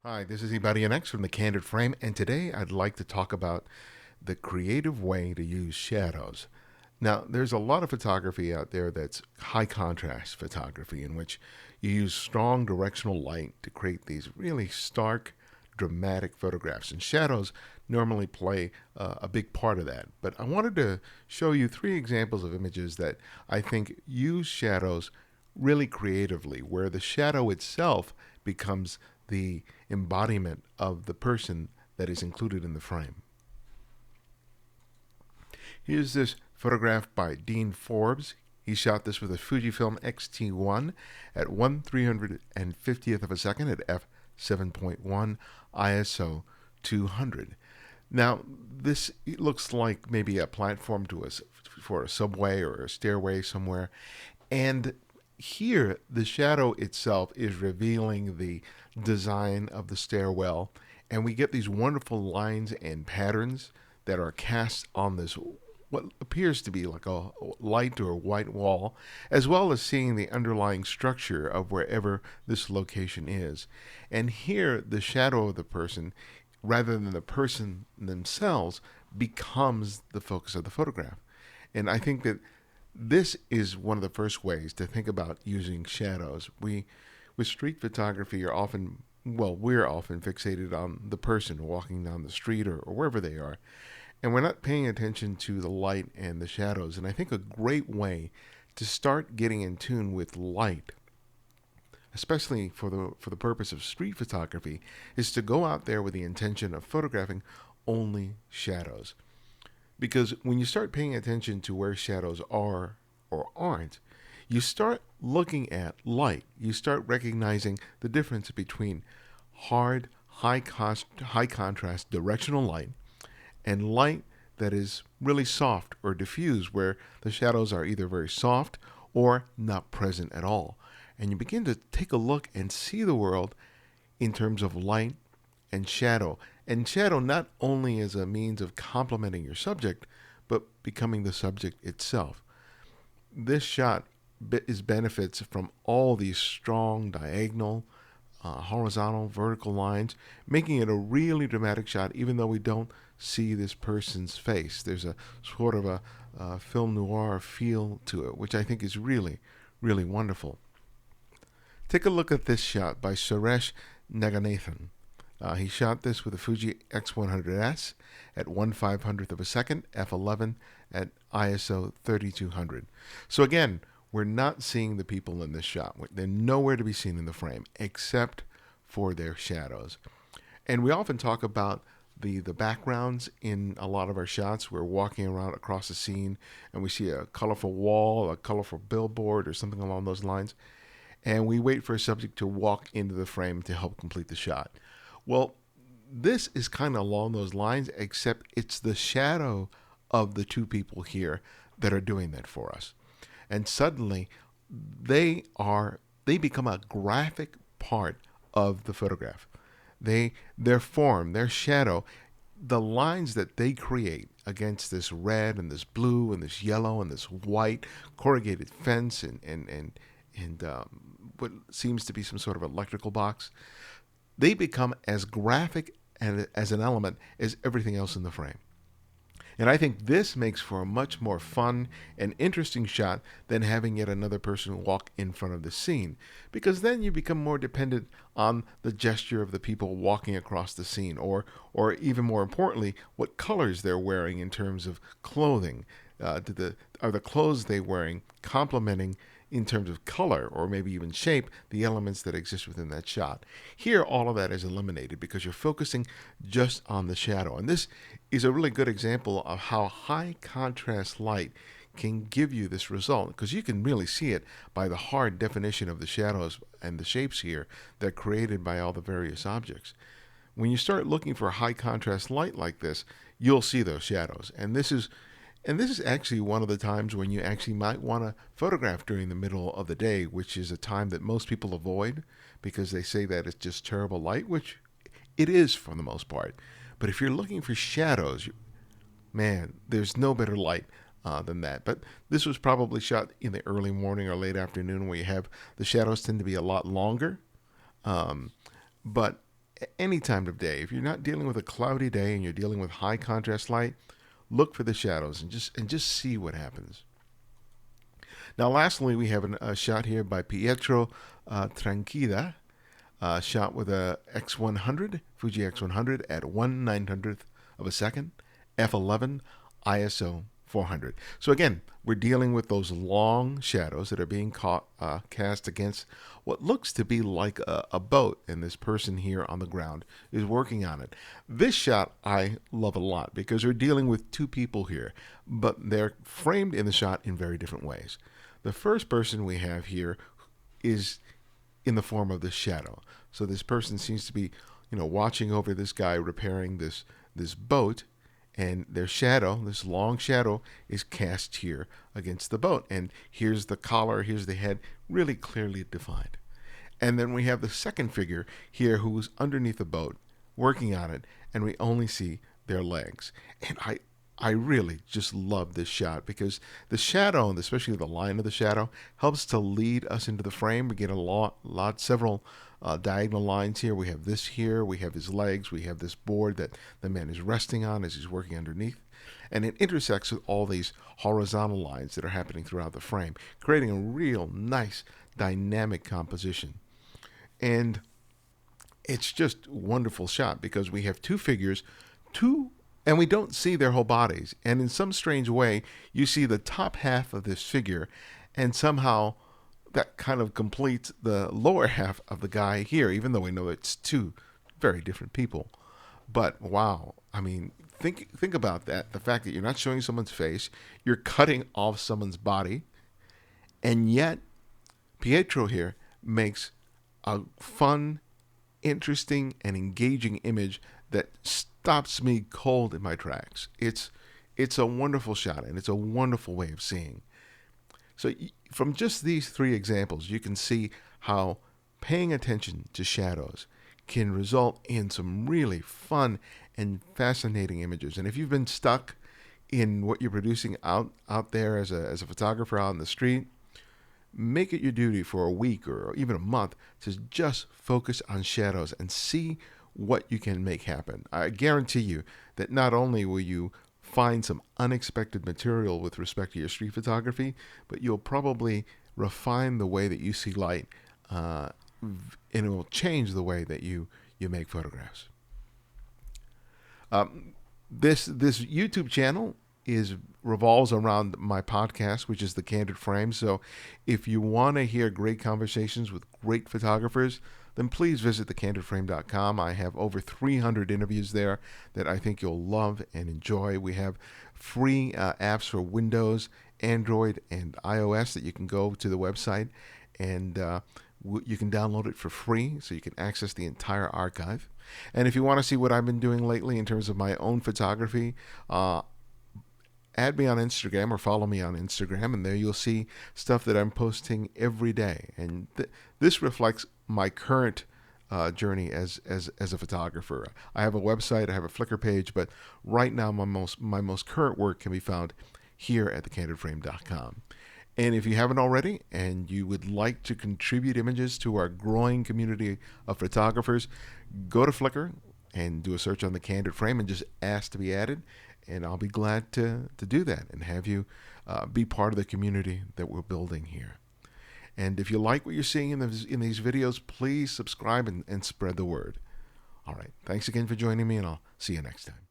Hi, this is Ibarionex from the Candid Frame, and today I'd like to talk about the creative way to use shadows. Now, there's a lot of photography out there that's high contrast photography, in which you use strong directional light to create these really stark, dramatic photographs, and shadows normally play a big part of that. But I wanted to show you three examples of images that I think use shadows really creatively, where the shadow itself becomes the embodiment of the person that is included in the frame. Here's this photograph by Dean Forbes. He shot this with a Fujifilm X-T1 at 1/350th of a second at f7.1 ISO 200. Now, this looks like maybe a platform for a subway or a stairway somewhere. And here, the shadow itself is revealing the design of the stairwell, and we get these wonderful lines and patterns that are cast on this what appears to be like a light or white wall, as well as seeing the underlying structure of wherever this location is. And here, the shadow of the person, rather than the person themselves, becomes the focus of the photograph. And I think that this is one of the first ways to think about using shadows. With street photography, we're often fixated on the person walking down the street or wherever they are, and we're not paying attention to the light and the shadows. And I think a great way to start getting in tune with light, especially for the purpose of street photography, is to go out there with the intention of photographing only shadows. Because when you start paying attention to where shadows are or aren't, you start looking at light. You start recognizing the difference between hard, high contrast directional light and light that is really soft or diffuse, where the shadows are either very soft or not present at all. And you begin to take a look and see the world in terms of light and shadow. And shadow not only as a means of complementing your subject, but becoming the subject itself. This shot benefits from all these strong diagonal, horizontal, vertical lines, making it a really dramatic shot, even though we don't see this person's face. There's a sort of a film noir feel to it, which I think is really, really wonderful. Take a look at this shot by Suresh Naganathan. He shot this with a Fuji X100S at 1/500th of a second, f11 at ISO 3200. So again, we're not seeing the people in this shot. They're nowhere to be seen in the frame except for their shadows. And we often talk about the backgrounds in a lot of our shots. We're walking around across the scene and we see a colorful wall, a colorful billboard, or something along those lines. And we wait for a subject to walk into the frame to help complete the shot. Well, this is kind of along those lines, except it's the shadow of the two people here that are doing that for us. And suddenly, they become a graphic part of the photograph. Their form, their shadow, the lines that they create against this red and this blue and this yellow and this white corrugated fence and what seems to be some sort of electrical box, they become as graphic and as an element as everything else in the frame. And I think this makes for a much more fun and interesting shot than having yet another person walk in front of the scene, because then you become more dependent on the gesture of the people walking across the scene, or even more importantly, what colors they're wearing in terms of clothing. Are the clothes they're wearing complementing in terms of color or maybe even shape the elements that exist within that shot? Here, all of that is eliminated because you're focusing just on the shadow. And this is a really good example of how high contrast light can give you this result, because you can really see it by the hard definition of the shadows and the shapes here that are created by all the various objects. When you start looking for high contrast light like this, you'll see those shadows. And this is actually one of the times when you actually might want to photograph during the middle of the day, which is a time that most people avoid because they say that it's just terrible light, which it is for the most part. But if you're looking for shadows, man, there's no better light than that. But this was probably shot in the early morning or late afternoon, where you have the shadows tend to be a lot longer. But any time of day. If you're not dealing with a cloudy day and you're dealing with high contrast light, look for the shadows and just see what happens. Now, lastly, we have a shot here by Pietro Tranquila, shot with a X100, Fuji X100 at 1/900th of a second, f11, ISO 400. So again, we're dealing with those long shadows that are being cast against what looks to be like a boat, and this person here on the ground is working on it. This shot I love a lot because we're dealing with two people here, but they're framed in the shot in very different ways. The first person we have here is in the form of the shadow. So this person seems to be, watching over this guy repairing this boat, and their shadow, this long shadow, is cast here against the boat. And here's the collar, here's the head, really clearly defined. And then we have the second figure here who's underneath the boat, working on it, and we only see their legs. And I really just love this shot because the shadow, and especially the line of the shadow, helps to lead us into the frame. We get several diagonal lines here. We have this here, we have his legs, we have this board that the man is resting on as he's working underneath. And it intersects with all these horizontal lines that are happening throughout the frame, creating a real nice dynamic composition. And it's just a wonderful shot because we have two figures, and we don't see their whole bodies. And in some strange way, you see the top half of this figure, and somehow that kind of completes the lower half of the guy here, even though we know it's two very different people. But wow, I mean, think about that. The fact that you're not showing someone's face, you're cutting off someone's body, and yet Pietro here makes a fun, interesting, and engaging image that stops me cold in my tracks. It's a wonderful shot, and it's a wonderful way of seeing. So from just these three examples, you can see how paying attention to shadows can result in some really fun and fascinating images. And if you've been stuck in what you're producing out there as a photographer out in the street, make it your duty for a week or even a month to just focus on shadows and see what you can make happen. I guarantee you that not only will you find some unexpected material with respect to your street photography, but you'll probably refine the way that you see light, and it will change the way that you make photographs. This YouTube channel revolves around my podcast, which is the Candid Frame. So if you want to hear great conversations with great photographers, then please visit thecandidframe.com. I have over 300 interviews there that I think you'll love and enjoy. We have free apps for Windows, Android, and iOS that you can go to the website, and you can download it for free so you can access the entire archive. And if you want to see what I've been doing lately in terms of my own photography, add me on Instagram or follow me on Instagram, and there you'll see stuff that I'm posting every day. And this reflects my current journey as a photographer. I have a website, I have a Flickr page, but right now my most current work can be found here at thecandidframe.com. And if you haven't already and you would like to contribute images to our growing community of photographers, go to Flickr and do a search on the Candid Frame and just ask to be added. And I'll be glad to do that and have you be part of the community that we're building here. And if you like what you're seeing in these videos, please subscribe and spread the word. All right. Thanks again for joining me, and I'll see you next time.